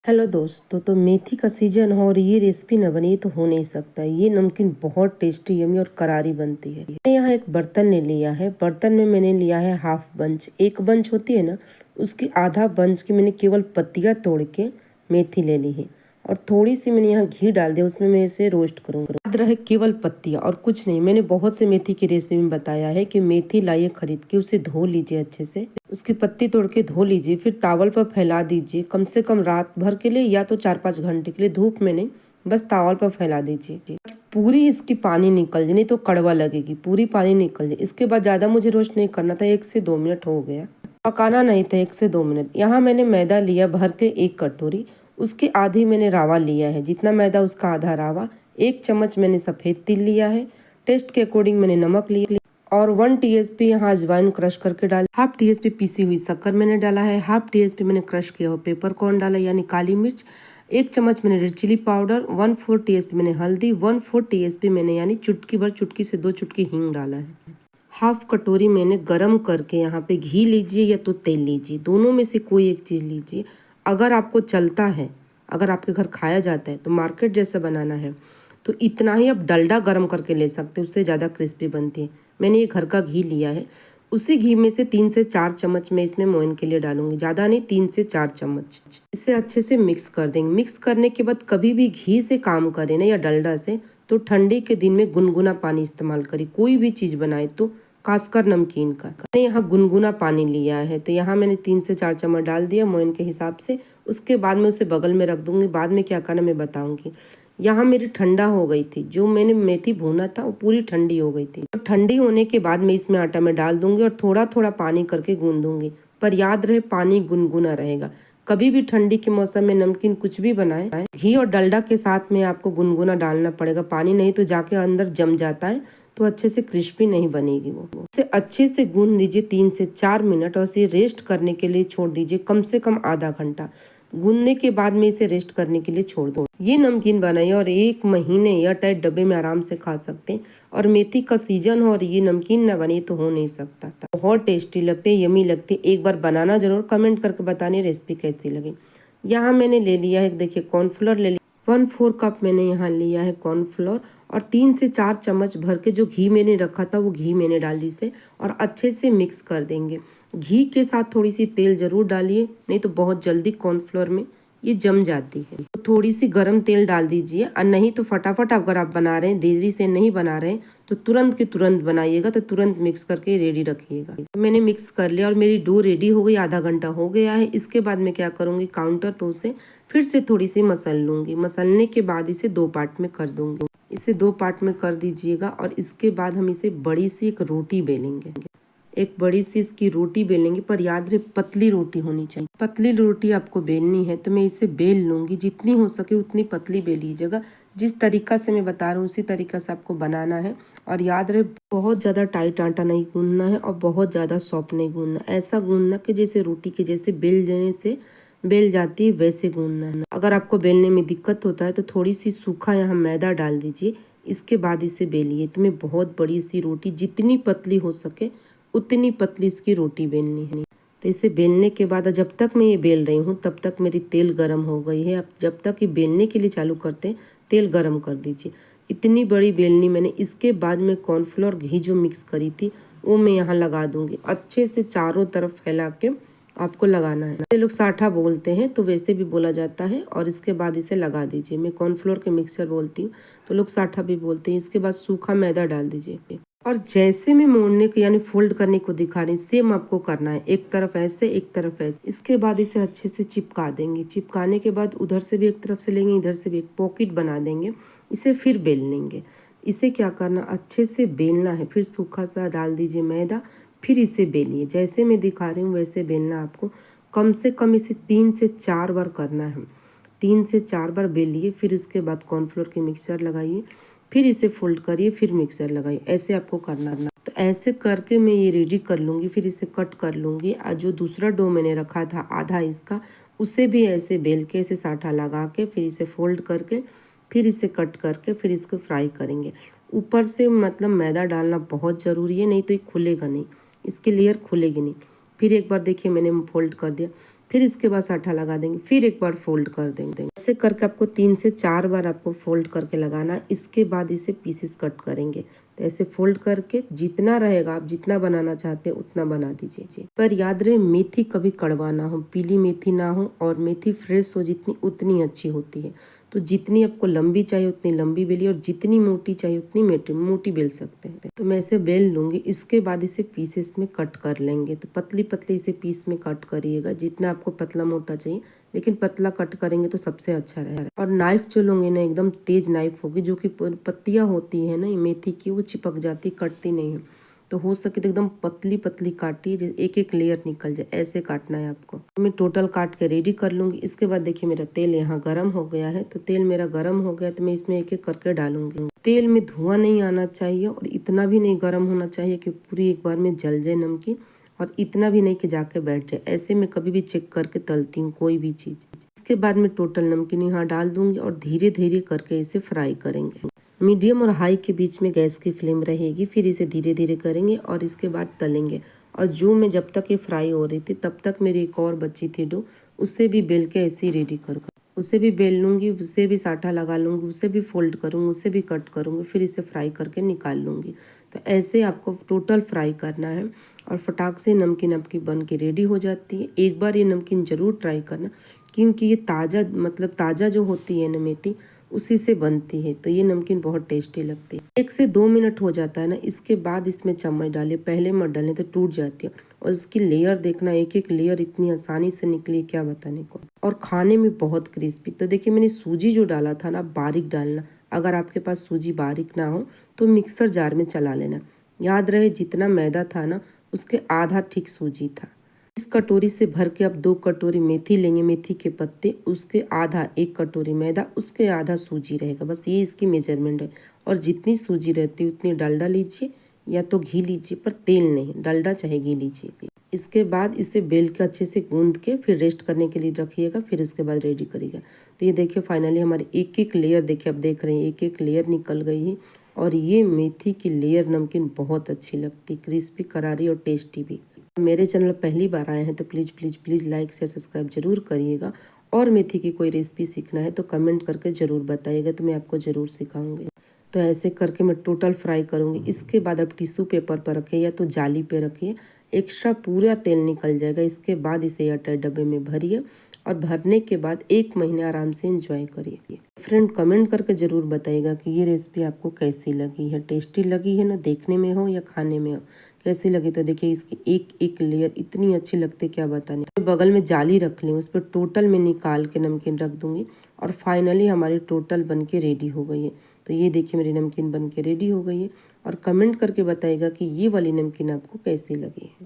Hello दोस्तों, तो मेथी का सीजन हो और ये रेसिपी न बनी तो हो नहीं सकता। ये नमकीन बहुत टेस्टी, यमी और करारी बनती है। मैंने यहाँ एक बर्तन ले लिया है। बर्तन में मैंने लिया है हाफ बंच। एक बंच होती है ना, उसकी आधा बंच की मैंने केवल पत्तियाँ तोड़ के मेथी ले ली है और थोड़ी सी मैंने यहाँ घी डाल दिया। उसमें मैं इसे रोस्ट करूँगा। याद रहे केवल पत्तियाँ और कुछ नहीं। मैंने बहुत से मेथी की रेसिपी में बताया है कि मेथी लाइए खरीद के, उसे धो लीजिए अच्छे से, उसकी पत्ती तोड़ के धो लीजिए, फिर तावल पर फैला दीजिए। कम से कम रात भर के लिए या तो 4-5 घंटे के लिए, धूप में नहीं, बस तावल पर फैला दीजिए। पूरी इसकी पानी निकल जाए, नहीं तो कड़वा लगेगी। पूरी पानी निकल जाए। इसके बाद ज़्यादा मुझे रोस्ट नहीं करना था। 1 से 2 मिनट हो गया, पकाना नहीं था। 1 से 2 मिनट। यहाँ मैंने मैदा लिया भर के 1 कटोरी। उसकी आधी मैंने रावा लिया है। जितना मैदा उसका आधा रावा। 1 चम्मच मैंने सफ़ेद तिल लिया है। टेस्ट के अकॉर्डिंग मैंने नमक लिया और 1 टीएसपी यहाँ अजवाइन क्रश करके डाल। हाफ टीएसपी पीसी हुई शक्कर मैंने डाला है। हाफ टीएसपी मैंने क्रश किया हुआ पेपर कॉर्न डाला यानी काली मिर्च। 1 चम्मच मैंने रेड चिली पाउडर। 1/4 टीएसपी मैंने हल्दी। 1/4 टीएसपी मैंने यानी चुटकी भर, चुटकी से 2 चुटकी हींग डाला है। हाफ कटोरी मैंने गरम करके यहाँ पे घी लीजिए या तो तेल लीजिए, दोनों में से कोई एक चीज़ लीजिए। अगर आपको चलता है, अगर आपके घर खाया जाता है तो मार्केट जैसा बनाना है तो इतना ही आप डलडा गरम करके ले सकते हैं, उससे ज़्यादा क्रिस्पी बनती है। मैंने ये घर का घी लिया है। उसी घी में से 3 से 4 चम्मच मैं इसमें मोइन के लिए डालूंगी, ज़्यादा नहीं, 3 से 4 चम्मच। इसे अच्छे से मिक्स कर देंगे। मिक्स करने के बाद कभी भी घी से काम करें ना या डलडा से, तो ठंडी के दिन में गुनगुना पानी इस्तेमाल करें। कोई भी चीज़ बनाए तो खासकर नमकीन का। मैंने यहाँ गुनगुना पानी लिया है, तो यहाँ मैंने 3 से 4 चम्मच डाल दिया मोइन के हिसाब से। उसके बाद मैं उसे बगल में रख दूंगी। बाद में क्या करना मैं बताऊंगी। यहाँ मेरी ठंडा हो गई थी, जो मैंने मेथी भूना था वो पूरी ठंडी हो गई थी। तो ठंडी होने के बाद मैं इसमें आटा में डाल दूंगी और थोड़ा थोड़ा पानी करके गूंदूंगी। पर याद रहे पानी गुनगुना रहेगा। कभी भी ठंडी के मौसम में नमकीन कुछ भी बनाए, घी और डलडा के साथ में आपको गुनगुना डालना पड़ेगा। पानी नहीं तो जाके अंदर जम जाता है, तो अच्छे से क्रिस्पी नहीं बनेगी वो। इसे अच्छे से गूंद दीजिए 3 से 4 मिनट और इसे रेस्ट करने के लिए छोड़ दीजिए कम से कम आधा घंटा। गूंदने के बाद में इसे रेस्ट करने के लिए छोड़ दो। ये नमकीन बनाइए और 1 महीने एयर टाइट डब्बे में आराम से खा सकते हैं। और मेथी का सीजन हो और ये नमकीन ना बने तो हो नहीं सकता। बहुत टेस्टी लगते हैं, यमी लगते हैं। एक बार बनाना जरूर, कमेंट करके बताने रेसिपी कैसी लगी। यहाँ मैंने ले लिया है, देखिए कॉर्नफ्लोर ले लिया। 1/4 कप मैंने यहाँ लिया है कॉर्नफ्लोर और 3 से 4 चम्मच भर के जो घी मैंने रखा था वो घी मैंने डाल दी इसे और अच्छे से मिक्स कर देंगे। घी के साथ थोड़ी सी तेल जरूर डालिए, नहीं तो बहुत जल्दी कॉर्नफ्लोर में ये जम जाती है। तो थोड़ी सी गरम तेल डाल दीजिए और नहीं तो फटाफट अगर आप बना रहे हैं, देरी से नहीं बना रहे हैं तो तुरंत के तुरंत बनाइएगा, तो तुरंत मिक्स करके रेडी रखिएगा। मैंने मिक्स कर लिया और मेरी डो रेडी हो गई, आधा घंटा हो गया है। इसके बाद मैं क्या करूँगी, काउंटर पर उसे फिर से थोड़ी सी मसल लूँगी। मसलने के बाद इसे 2 पार्ट में कर दूँगी। इसे 2 पार्ट में कर दीजिएगा और इसके बाद हम इसे बड़ी सी एक रोटी बेलेंगे। एक बड़ी सी इसकी रोटी बेलेंगे, पर याद रहे पतली रोटी होनी चाहिए। पतली रोटी आपको बेलनी है तो मैं इसे बेल लूँगी। जितनी हो सके उतनी पतली बेलीजिएगा। जिस तरीका से मैं बता रहा हूँ उसी तरीका से आपको बनाना है। और याद रहे बहुत ज़्यादा टाइट आटा नहीं गूंदना है और बहुत ज़्यादा सॉफ्ट नहीं गूंदना। ऐसा गूंदना कि जैसे रोटी के जैसे बेल देने से बेल जाती है वैसे गूंदना है। अगर आपको बेलने में दिक्कत होता है तो थोड़ी सी सूखा यहाँ मैदा डाल दीजिए। इसके बाद इसे बेलिए। तो मैं बहुत बड़ी सी रोटी, जितनी पतली हो सके उतनी पतली इसकी रोटी बेलनी है। तो इसे बेलने के बाद जब तक मैं ये बेल रही हूँ तब तक मेरी तेल गरम हो गई है। अब जब तक ये बेलने के लिए चालू करते हैं तेल गरम कर दीजिए। इतनी बड़ी बेलनी मैंने। इसके बाद में कॉर्नफ्लोर घी जो मिक्स करी थी वो मैं यहाँ लगा दूंगी। अच्छे से चारों तरफ फैला के आपको लगाना है। ये लोग साठा बोलते हैं तो वैसे भी बोला जाता है। और इसके बाद इसे लगा दीजिए। मैं कॉर्नफ्लोर के मिक्सचर बोलती हूँ तो लोग साठा भी बोलते हैं। इसके बाद सूखा मैदा डाल दीजिए और जैसे मैं मोड़ने को यानी फोल्ड करने को दिखा रही हूँ सेम आपको करना है। एक तरफ ऐसे, एक तरफ ऐसे। इसके बाद इसे अच्छे से चिपका देंगे। चिपकाने के बाद उधर से भी एक तरफ से लेंगे, इधर से भी एक पॉकेट बना देंगे। इसे फिर बेल लेंगे। इसे क्या करना, अच्छे से बेलना है। फिर सूखा सा डाल दीजिए मैदा, फिर इसे बेलिए। जैसे मैं दिखा रही हूँ वैसे बेलना आपको। कम से कम इसे 3 से 4 बार करना है। 3 से 4 बार बेलिए। फिर उसके बाद कॉर्नफ्लोर के मिक्सचर लगाइए, फिर इसे फोल्ड करिए, फिर मिक्सर लगाइए। ऐसे आपको करना है। तो ऐसे करके मैं ये रेडी कर लूँगी। फिर इसे कट कर लूँगी। और जो दूसरा डो मैंने रखा था आधा इसका, उसे भी ऐसे बेल के इसे साठा लगा के फिर इसे फोल्ड करके फिर इसे कट करके फिर इसको फ्राई करेंगे। ऊपर से मतलब मैदा डालना बहुत ज़रूरी है, नहीं तो ये खुलेगा नहीं, इसकी लेयर खुलेगी नहीं। फिर एक बार देखिए मैंने फोल्ड कर दिया। फिर इसके बाद आटा लगा देंगे, फिर एक बार फोल्ड कर देंगे। ऐसे करके आपको 3 से 4 बार आपको फोल्ड करके लगाना। इसके बाद इसे पीसेस कट करेंगे। तो ऐसे फोल्ड करके जितना रहेगा, आप जितना बनाना चाहते हैं उतना बना दीजिए। पर याद रहे मेथी कभी कड़वा ना हो, पीली मेथी ना हो, और मेथी फ्रेश हो जितनी उतनी अच्छी होती है। तो जितनी आपको लंबी चाहिए उतनी लंबी बेलिए, और जितनी मोटी चाहिए उतनी मोटी बेल सकते हैं। तो मैं इसे बेल लूँगी। इसके बाद इसे पीसेस में कट कर लेंगे। तो पतली पतली इसे पीस में कट करिएगा, जितना आपको पतला मोटा चाहिए, लेकिन पतला कट करेंगे तो सबसे अच्छा रहेगा। और नाइफ जो लोगे ना, एकदम तेज नाइफ होगी, जो कि पत्तियाँ होती है ना मेथी की, वो चिपक जाती, कटती नहीं है। तो हो सके तो एकदम पतली पतली काटिए, जैसे एक एक लेयर निकल जाए, ऐसे काटना है आपको। मैं टोटल काट के रेडी कर लूँगी। इसके बाद देखिए मेरा तेल यहाँ गर्म हो गया है। तो तेल मेरा गर्म हो गया तो मैं इसमें एक एक करके डालूंगी। तेल में धुआं नहीं आना चाहिए, और इतना भी नहीं गर्म होना चाहिए कि पूरी एक बार में जल जाए नमकीन, और इतना भी नहीं कि जाके बैठ जाए। ऐसे मैं कभी भी चेक करके तलती हूँ कोई भी चीज़। इसके बाद मैं टोटल नमकीन यहाँ डाल दूंगी, और धीरे धीरे करके इसे फ्राई करेंगे। मीडियम और हाई के बीच में गैस की फ्लेम रहेगी। फिर इसे धीरे धीरे करेंगे और इसके बाद तलेंगे। और जो मैं जब तक ये फ्राई हो रही थी तब तक मेरी एक और बची थी डो, उससे भी बेल के ऐसे ही रेडी कर उसे भी बेल लूँगी, उससे भी साटा लगा लूँगी, उसे भी फोल्ड करूँगी, उसे भी कट करूँगी, फिर इसे फ्राई करके निकाल लूँगी। तो ऐसे आपको टोटल फ्राई करना है, और फटाक से नमकीन आपकी बन के रेडी हो जाती है। एक बार ये नमकीन ज़रूर ट्राई करना, क्योंकि ये ताज़ा ताज़ा जो होती है ना मेथी, उसी से बनती है। तो ये नमकीन बहुत टेस्टी लगती है। 1 से 2 मिनट हो जाता है ना, इसके बाद इसमें चम्मच डालिए। पहले मत डालें तो टूट जाती है। और इसकी लेयर देखना, एक एक लेयर इतनी आसानी से निकली, क्या बताने को। और खाने में बहुत क्रिस्पी। तो देखिए मैंने सूजी जो डाला था ना, बारीक डालना। अगर आपके पास सूजी बारीक ना हो तो मिक्सर जार में चला लेना। याद रहे जितना मैदा था ना, उसके आधा ठीक सूजी था। इस कटोरी से भर के आप 2 कटोरी मेथी लेंगे, मेथी के पत्ते, उसके आधा 1 कटोरी मैदा, उसके आधा सूजी रहेगा। बस ये इसकी मेजरमेंट है। और जितनी सूजी रहती है उतनी डालडा लीजिए, या तो घी लीजिए, पर तेल नहीं, डालडा चाहे घी लीजिए। इसके बाद इसे बेल के अच्छे से गूंद के फिर रेस्ट करने के लिए रखिएगा। फिर उसके बाद रेडी करिएगा। तो ये देखिए फाइनली हमारी एक एक लेयर, देखिए आप देख रहे हैं एक एक लेयर निकल गई है। और ये मेथी की लेयर नमकीन बहुत अच्छी लगती, क्रिस्पी, करारी और टेस्टी भी। मेरे चैनल पहली बार आए हैं तो please please please like share subscribe जरूर करिएगा। और मेथी की कोई रेसिपी सीखना है तो कमेंट करके ज़रूर बताइएगा, तो मैं आपको ज़रूर सिखाऊंगी। तो ऐसे करके मैं टोटल फ्राई करूँगी। इसके बाद आप टिश्यू पेपर पर रखिए, या तो जाली पे रखिए, एक्स्ट्रा पूरा तेल निकल जाएगा। इसके बाद इसे एयरटाइट डब्बे में भरिए, और भरने के बाद 1 महीने आराम से एंजॉय करिए। फ्रेंड कमेंट करके ज़रूर बताइएगा कि ये रेसिपी आपको कैसी लगी है। टेस्टी लगी है ना, देखने में हो या खाने में हो, कैसी लगी। तो देखिए इसकी एक एक लेयर इतनी अच्छी लगती है, क्या बताने। तो बगल में जाली रख ली, उस पर टोटल में निकाल के नमकीन रख दूंगी। और फाइनली हमारी टोटल बन के रेडी हो गई है। तो ये देखिए मेरी नमकीन बन के रेडी हो गई है। और कमेंट करके बताइएगा कि ये वाली नमकीन आपको कैसी लगी है।